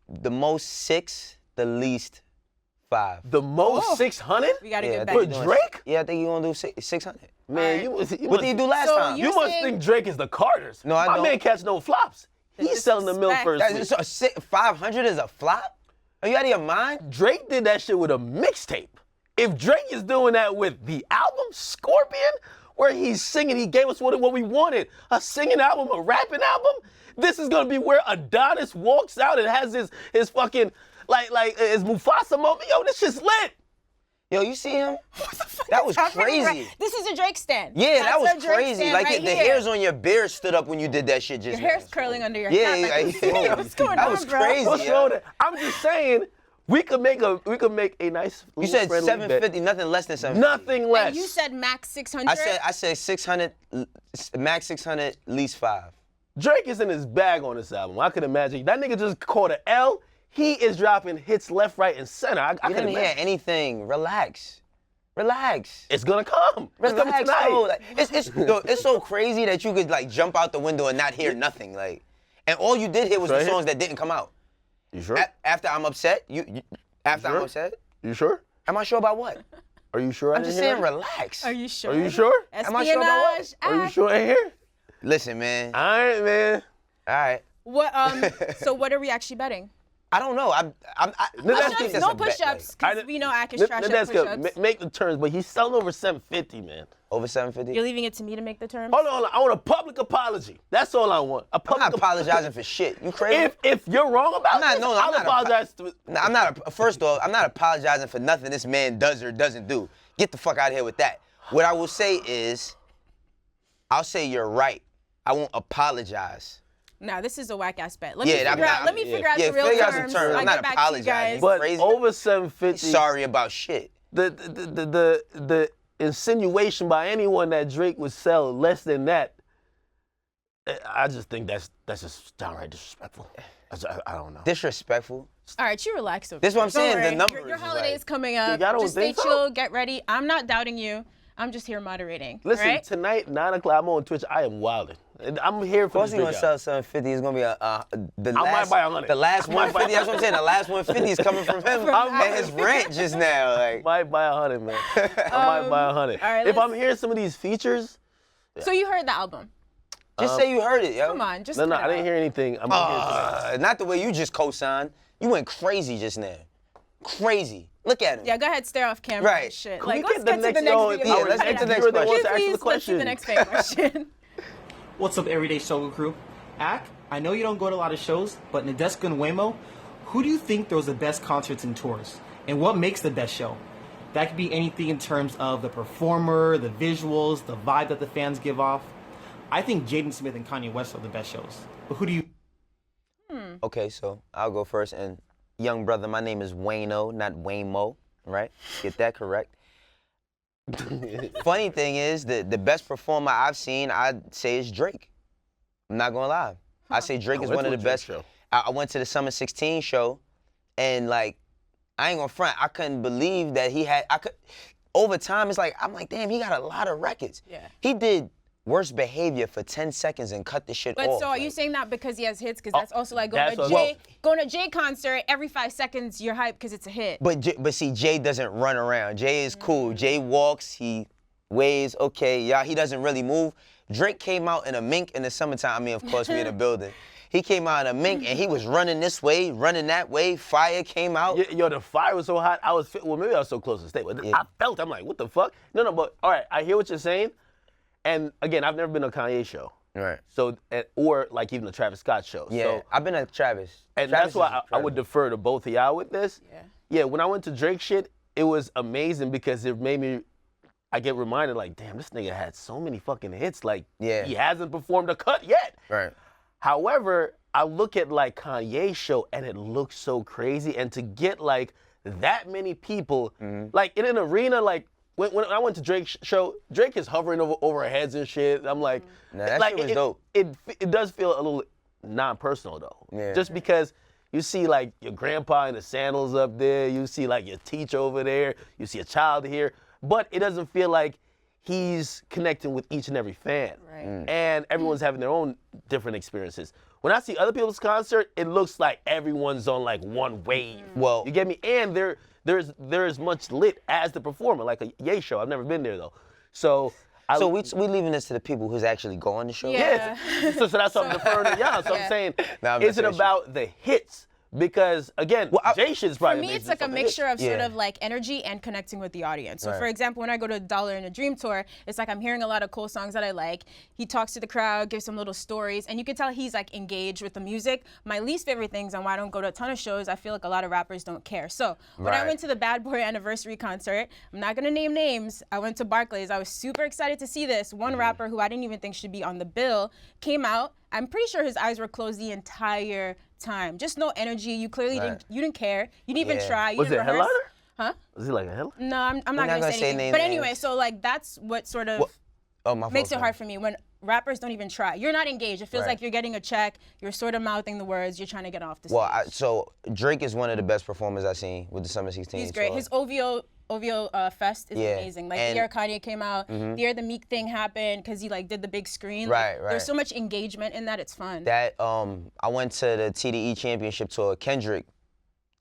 the most 6, the least 5. The most 600? We gotta Yeah, get I back. For think Drake? Yeah, I think you're gonna do 600. Man, All right. you What did he do last So time? you're You must saying- think Drake is the Carters. No, I My don't. man catch no flops. He's selling the milk disrespect. first. That's, so 500 is a flop? Are you out of your mind? Drake did that shit with a mixtape. If Drake is doing that with the album Scorpion, where he's singing, he gave us what we wanted, a singing album, a rapping album. This is gonna be where Adonis walks out and has his fucking like his Mufasa moment. Yo, this shit's lit. Yo, you see him? That was crazy. This is a Drake stand. Yeah, that That's was a Drake crazy. stand Like right the here. hairs on your beard stood up when you did that shit just Your hair's now. curling under your Yeah, hat. yeah. What's going That on, was bro? crazy. What's Yeah. wrong with that? I'm just saying we could make a nice. You little said friendly 750, bet. nothing less than 750. Nothing less. And you said max 600. I said 600, max 600, least 5. Drake is in his bag on this album. I can imagine. That nigga just caught an L. He is dropping hits left, right, and center. I You can didn't hear imagine. anything. Relax. Relax. It's gonna come. It's coming Relax, tonight. though. Like, it's so crazy that you could like jump out the window and not hear nothing. Like, and all you did hear was Right the here. songs that didn't come out. You sure? After I'm upset, you after sure? I'm upset, You sure? am I sure about what? Are you sure? I I'm just didn't saying, hear it? relax. Are you sure? Are you sure? Am I sure about what? Espionage Are you act. sure I hear? Listen, man. All right, man. All right. What? So what are we actually betting? I don't know. I don't think Push-ups, that's no a bet, push-ups, like, because we know Ak is trash at Nadeska, push-ups. make the turns, but he's selling over 750, man. over 750. You're leaving it to me to make the terms? Hold on. I want a public apology. That's all I want. A I'm public not apologizing for shit. You crazy? If you're wrong about I'm not- this, no, I'm I'll not apologize to. Nah, I'm not. First off, I'm not apologizing for nothing this man does or doesn't do. Get the fuck out of here with that. What I will say is, I'll say you're right. I won't apologize. Nah, this is a whack ass bet. Let Yeah, me figure I'm out. not- Let me yeah. figure out Yeah, the real figure out some terms. terms. I'll I'm get not back to you apologizing. guys. But Crazy. over 750. Sorry about shit. The insinuation by anyone that Drake would sell less than that, I just think that's just downright disrespectful. I don't know. Disrespectful. All right, you relax. Okay? This is what I'm Don't saying, the worry. numbers Your is holiday's like- coming up. y'all don't Just stay think so? chill. Get ready. I'm not doubting you. I'm just here moderating. Listen, all right? tonight 9 o'clock, I'm on Twitch. I am wilding. And I'm here Of for course this you're gonna Drake sell album. 750. It's gonna be the I might last. buy 100. The last I might buy 150. That's what I'm saying. The last 150 is coming from him and his rant just now. Like, Might buy 100, man. I might buy 100. all right, if let's- I'm hearing some of these features, So you heard the album. just say you heard it, yo. Come on, just no, cut I it didn't out. hear anything. I'm gonna hear Not the way you just co-signed. You went crazy just now. Crazy. Look at him. Yeah, go ahead, stare off camera. Right. And shit. Can like, we let's get get the to the next next show? video. Yeah, let's get to the next viewer that question. wants to ask Please, the let's do question. the next fake question. What's up, Everyday Struggle Crew? Ak, I know you don't go to a lot of shows, but Nadeska and Waymo, who do you think throws the best concerts and tours? And what makes the best show? That could be anything in terms of the performer, the visuals, the vibe that the fans give off. I think Jaden Smith and Kanye West are the best shows. But who do you... Okay, so I'll go first. And young brother, my name is Wayno, not Waymo, right? Get that correct. Funny thing is, the best performer I've seen, I'd say is Drake. I'm not gonna lie. I say Drake is went one of to the a Drake best. show. I went to the Summer 16 show, and like, I ain't gonna front. I couldn't believe that he had. Over time, it's like I'm like, damn, he got a lot of records. Yeah. He did Worst Behavior for 10 seconds and cut the shit But off. so are you like- saying that because he has hits? Because that's also like that's going what- to Jay concert every 5 seconds. You're hyped because it's a hit. But see, Jay doesn't run around. Jay is cool. Jay walks, he waves, okay, yeah, he doesn't really move. Drake came out in a mink in the summertime. I mean, of course, we in the building. He came out in a mink and he was running this way, running that way. Fire came out. Yo, the fire was so hot. Well, maybe I was so close to stay, but Yeah. I felt. I'm like, what the fuck? No, but all right, I hear what you're saying. And again, I've never been to a Kanye show. Right. So, or like even a Travis Scott show. Yeah, So, I've been at Travis. and Travis that's why is I would incredible. defer to both of y'all with this. Yeah. Yeah, when I went to Drake shit, it was amazing because it made me, I get reminded like, damn, this nigga had so many fucking hits. Like, Yeah. he hasn't performed a cut yet. Right. However, I look at like Kanye's show and it looks so crazy. And to get like that many people, like in an arena, like when I went to Drake's show, Drake is hovering over our heads and shit. I'm like, Nah, that like shit was it, dope. It does feel a little non-personal though. Yeah. Just because you see like your grandpa in the sandals up there, you see like your teacher over there, you see a child here, but it doesn't feel like he's connecting with each and every fan. Right. And everyone's having their own different experiences. when I see other people's concert, it looks like everyone's on like one wave. Well, You get me? And they're as much lit as the performer, like a Ye show. I've never been there though. So so we leaving this to the people who's actually going to show. Yeah. so that's what I'm deferring to y'all. So I'm saying, Nah, I'm is it messing with you. about the hits? Because again, Jay shit's For probably me, amazing it's like a from the hits. mixture of sort Yeah. of like energy and connecting with the audience. So, Right. for example, when I go to Dollar in a Dream tour, it's like I'm hearing a lot of cool songs that I like. He talks to the crowd, gives some little stories, and you can tell he's like engaged with the music. My least favorite things and why I don't go to a ton of shows, I feel like a lot of rappers don't care. So, when I Right. went to the Bad Boy anniversary concert, I'm not gonna name names. I went to Barclays. I was super excited to see this. One rapper who I didn't even think should be on the bill came out. I'm pretty sure his eyes were closed the entire time. Just no energy. You clearly didn't care. You didn't even Yeah. try. You Was it didn't a rehearse. headliner? Huh? Was he like a headliner? No, I'm not not gonna say anything. name But anyway, names. so like that's what sort of Oh, my makes it fault, hard for me when rappers don't even try. You're not engaged. It feels Right. like you're getting a check. You're sort of mouthing the words. You're trying to get off the Well, stage. so Drake is one of the best performers I've seen with the Summer 16. He's great. so- His OVO Fest is Yeah. amazing. Like And- the year Kanye came out, the year the Meek thing happened, because he like did the big screen. Right, Like, right. There's so much engagement in that. It's fun. That I went to the TDE Championship tour. Kendrick,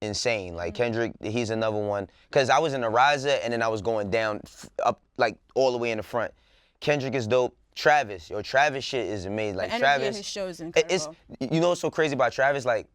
insane. Like Kendrick, he's another one. Cause I was in the riser and then I was going down up like all the way in the front. Kendrick is dope. Travis shit is amazing. Like the energy Travis, of his show is it's incredible. you know what's so crazy about Travis? Like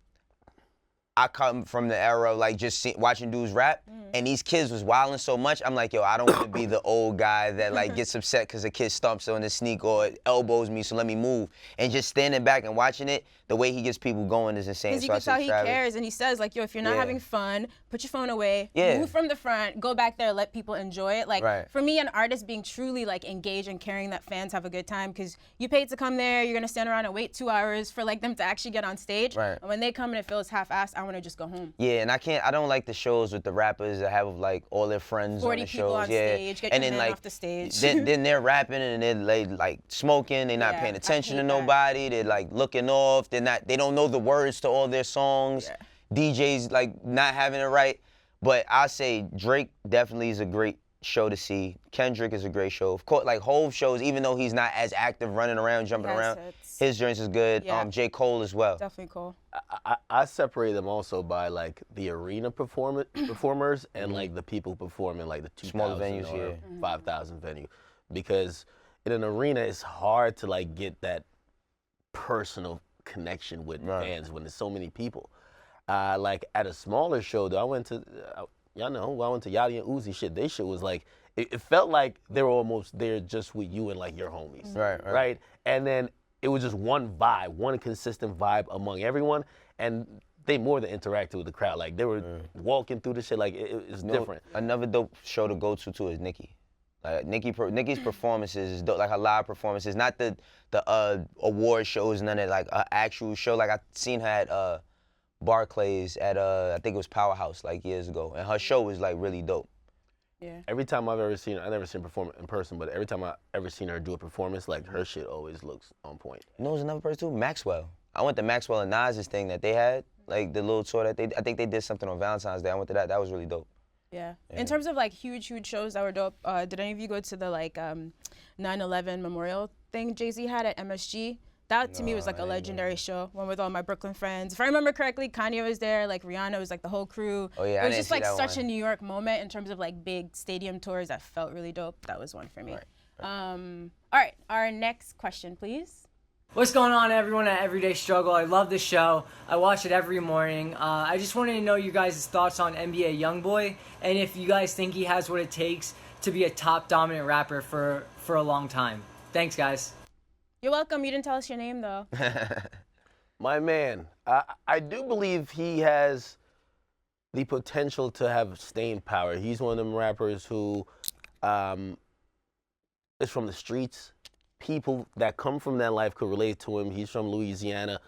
I come from the era of like just watching dudes rap, and these kids was wilding so much. I'm like, yo, I don't want to be the old guy that like gets upset because a kid stumps on his sneak or elbows me, so let me move. And just standing back and watching it, the way he gets people going is insane. Because you So I can tell say he Travis. cares, and he says like, yo, if you're not Yeah. having fun, put your phone away, Yeah. move from the front, go back there, let people enjoy it. Like Right. for me, an artist being truly like engaged and caring that fans have a good time, because you paid to come there, you're gonna stand around and wait 2 hours for like them to actually get on stage. Right. And when they come and it feels half-assed, I want to just go home. Yeah, and I don't like the shows with the rappers that have like all their friends 40 on the people shows. on yeah. stage, get and your then man like off the stage. then they're rapping and they're like smoking, they're not Yeah, paying I attention to hate that. nobody, they're like looking off, they don't know the words to all their songs. DJs like not having it right. But I say Drake definitely is a great show to see. Kendrick is a great show. Of course, like Hove shows, even though he's not as active running around, jumping Yes, around, it's- his joints is good. Yeah. J. Cole as well. Definitely cool. I separate them also by like the arena performers and like the people performing like the 2,000 Smaller venues, or yeah. 5,000 venue, because in an arena it's hard to like get that personal connection with Right. fans when there's so many people. Like at a smaller show though, I went to y'all know I went to Yachty and Uzi shit. They shit was like it felt like they were almost there just with you and like your homies. Right. And then it was just one vibe, one consistent vibe among everyone, and they more than interacted with the crowd. Like they were walking through the shit, like it's No, different. Another dope show to go to too is Nicki. Like Nicki's performances is dope, like her live performances, not the award shows, none of that, like an actual show. Like I seen her at Barclays at I think it was Powerhouse like years ago, and her show was like really dope. Yeah. Every time I've ever seen her, I've never seen her perform in person, but every time I've ever seen her do a performance, like her shit always looks on point. You know, there's another person too, Maxwell. I went to Maxwell and Nas's thing that they had, like the little tour that I think they did something on Valentine's Day. I went to that. That was really dope. Yeah. In terms of like huge shows that were dope, did any of you go to the like 9/11 memorial thing Jay-Z had at MSG? That to me was like a legendary show. One with all my Brooklyn friends. If I remember correctly, Kanye was there, like Rihanna was like the whole crew. Oh, yeah, it I was didn't just see like that such one. a New York moment in terms of like big stadium tours that felt really dope. That was one for me. All right, our next question, please. What's going on, everyone at Everyday Struggle? I love this show. I watch it every morning. I just wanted to know you guys' thoughts on NBA YoungBoy, and if you guys think he has what it takes to be a top dominant rapper for a long time. Thanks, guys. You're welcome. You didn't tell us your name though. My man, I do believe he has the potential to have staying power. He's one of them rappers who is from the streets. People that come from that life could relate to him. He's from Louisiana.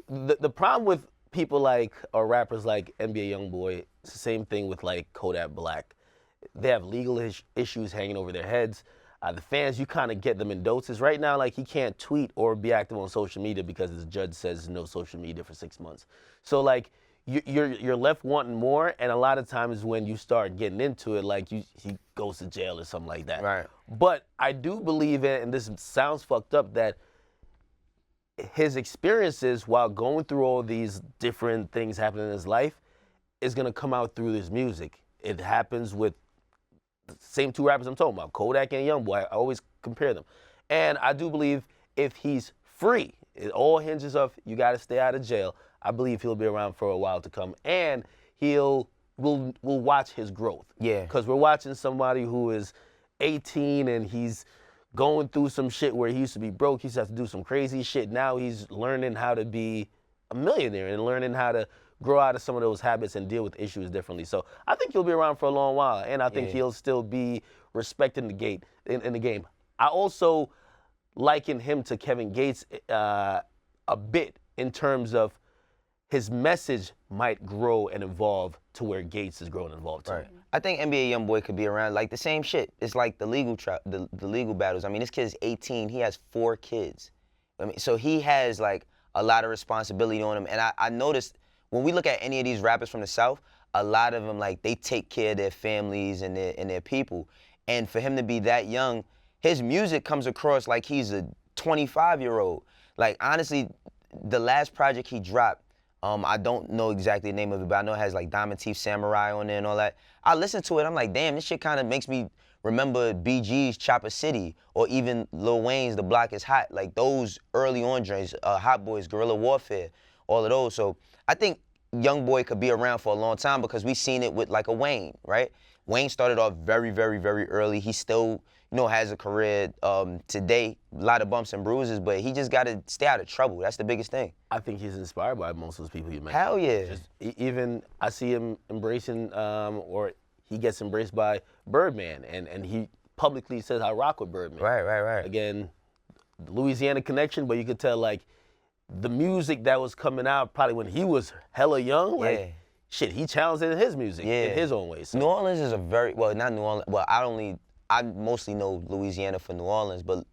The problem with people like, or rappers like NBA YoungBoy, it's the same thing with like Kodak Black. They have legal issues hanging over their heads. The fans, you kind of get them in doses. Right now, like he can't tweet or be active on social media because his judge says no social media for 6 months. So like you're left wanting more, and a lot of times when you start getting into it, like he goes to jail or something like that. Right. But I do believe in, and this sounds fucked up, that his experiences while going through all these different things happening in his life is gonna come out through this music. It happens with the same two rappers I'm talking about, Kodak and Youngboy. I always compare them. And I do believe if he's free, it all hinges off you gotta stay out of jail. I believe he'll be around for a while to come. And we'll watch his growth. Yeah. Because we're watching somebody who is 18 and he's going through some shit where he used to be broke. He used to have to do some crazy shit. Now he's learning how to be a millionaire and learning how to grow out of some of those habits and deal with issues differently. So I think he'll be around for a long while, and I think he'll still be respected in the game. I also liken him to Kevin Gates a bit in terms of his message might grow and evolve to where Gates is growing and evolved too. Right. I think NBA Youngboy could be around like the same shit. It's like the legal the legal battles. I mean, this kid's 18. He has 4 kids. I mean, so he has like a lot of responsibility on him. And I noticed when we look at any of these rappers from the South, a lot of them like they take care of their families and their people. And for him to be that young, his music comes across like he's a 25-year-old. Like honestly, the last project he dropped, I don't know exactly the name of it, but I know it has like Diamond Teeth Samurai on there and all that. I listened to it, I'm like, damn, this shit kind of makes me remember BG's Chopper City or even Lil Wayne's The Block Is Hot, like those early on joints, Hot Boys, Guerrilla Warfare, all of those. So I think Youngboy could be around for a long time because we've seen it with like a Wayne, right? Wayne started off very, very, very early. He still, has a career today, a lot of bumps and bruises, but he just got to stay out of trouble. That's the biggest thing. I think he's inspired by most of those people you mentioned. Hell yeah. Even I see him embracing, or he gets embraced by Birdman, and he publicly says, I rock with Birdman. Right. Again, the Louisiana connection, but you could tell, like, the music that was coming out probably when he was hella young, like, shit, he challenged it in his music in his own way. So. New Orleans is a very, well, not New Orleans, well, I mostly know Louisiana for New Orleans, but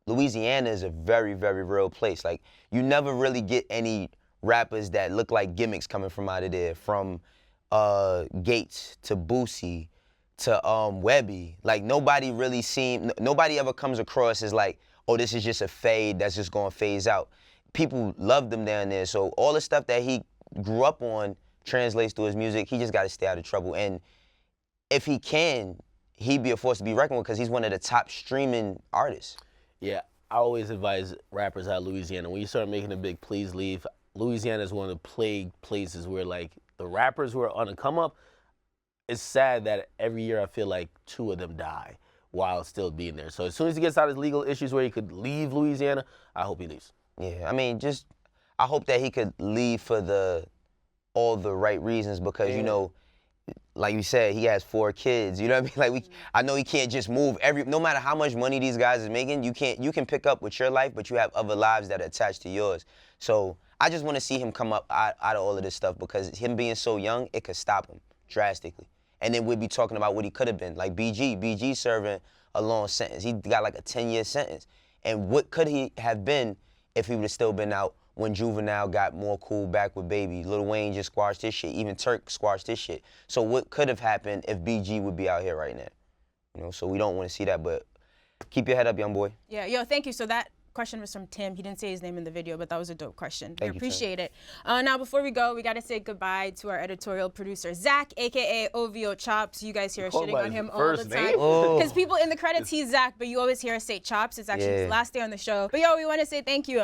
Louisiana is a very, very real place. Like, you never really get any rappers that look like gimmicks coming from out of there, from Gates to Boosie to Webby. Like, nobody ever comes across as like, oh, this is just a fade that's just gonna phase out. People love them down there, so all the stuff that he grew up on translates to his music. He just gotta stay out of trouble. And if he can, he'd be a force to be reckoned with because he's one of the top streaming artists. Yeah, I always advise rappers out of Louisiana, when you start making a big please leave, Louisiana is one of the plagued places where like the rappers who are on the come up, it's sad that every year I feel like 2 of them die while still being there. So as soon as he gets out of his legal issues where he could leave Louisiana, I hope he leaves. Yeah, I mean, I hope that he could leave for all the right reasons because, like you said, he has 4 kids. You know what I mean? Like I know he can't just move no matter how much money these guys are making, you can pick up with your life, but you have other lives that are attached to yours. So I just want to see him come up out of all of this stuff because him being so young, it could stop him drastically. And then we'd be talking about what he could have been. Like BG serving a long sentence. He got like a 10-year sentence. And what could he have been if he would have still been out when Juvenile got more cool back with Baby? Lil Wayne just squashed his shit. Even Turk squashed his shit. So what could have happened if BG would be out here right now? So we don't want to see that, but keep your head up, young boy. Yeah, thank you. So that question was from Tim. He didn't say his name in the video, but that was a dope question. Thank we you, appreciate it. Now, before we go, we got to say goodbye to our editorial producer, Zach, a.k.a. OVO Chops. You guys hear us shitting on him all the time. Because people in the credits, he's Zach, but you always hear us say Chops. It's actually his last day on the show. But, we want to say thank you.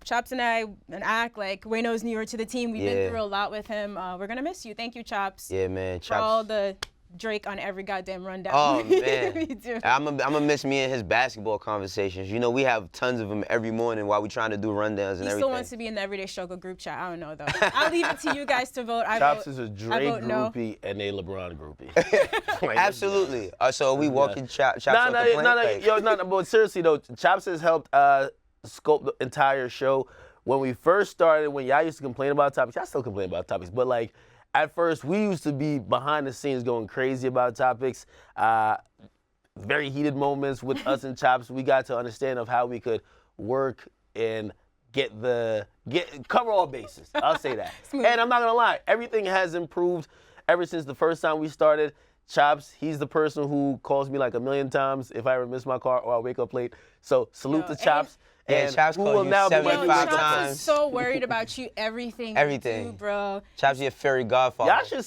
Chops and I and Ack, like, Wayno's newer to the team. We've been through a lot with him. We're going to miss you. Thank you, Chops. Yeah, man. Chops. For all the Drake on every goddamn rundown. Oh, man. We do. I'm gonna miss me and his basketball conversations. We have tons of them every morning while we're trying to do rundowns and everything. He still wants to be in the Everyday Struggle group chat. I don't know, though. I'll leave it to you guys to vote. Chops is a Drake groupie and a LeBron groupie. Absolutely. So are we walking Chops No, but seriously, though, Chops has helped scope the entire show. When we first started, when y'all used to complain about topics, I still complain about topics, but like, at first, we used to be behind the scenes going crazy about topics. Very heated moments with us and Chops. We got to understand of how we could work and cover all bases. I'll say that. And I'm not gonna lie, everything has improved ever since the first time we started. Chops, he's the person who calls me like 1 million times if I ever miss my car or I wake up late. So salute to Chops. Yeah, and Chops who called will you now be my 75 new Chops makeup times. is so worried about you. Everything. Everything. You do, bro. Chops, your fairy godfather. Y'all should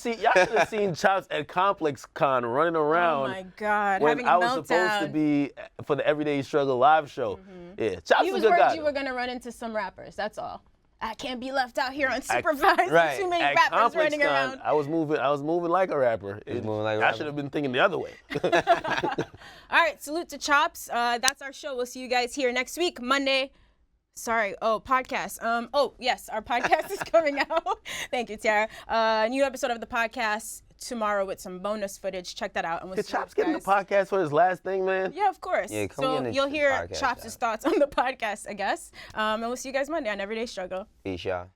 have seen Chops at Complex Con running around. Oh my God, when having a I was meltdown. supposed to be for the Everyday Struggle live show. Yeah, Chops He is was a good worried guy. you were gonna run into some rappers. That's all. I can't be left out here unsupervised. Right. Too many At rappers Complex running Con, around. I was moving like a rapper. moving like a I rapper. should have been thinking the other way. All right, salute to Chops. That's our show. We'll see you guys here next week, Monday. Sorry. Oh, podcast. Oh, yes, our podcast is coming out. Thank you, Tiara. New episode of the podcast tomorrow with some bonus footage. Check that out. And we'll Did see you Chops get in the guys. podcast for his last thing, man? Yeah, of course. Yeah, come so get in the you'll hear podcast, Chops' yeah. thoughts on the podcast, I guess. And we'll see you guys Monday on Everyday Struggle. Peace, y'all.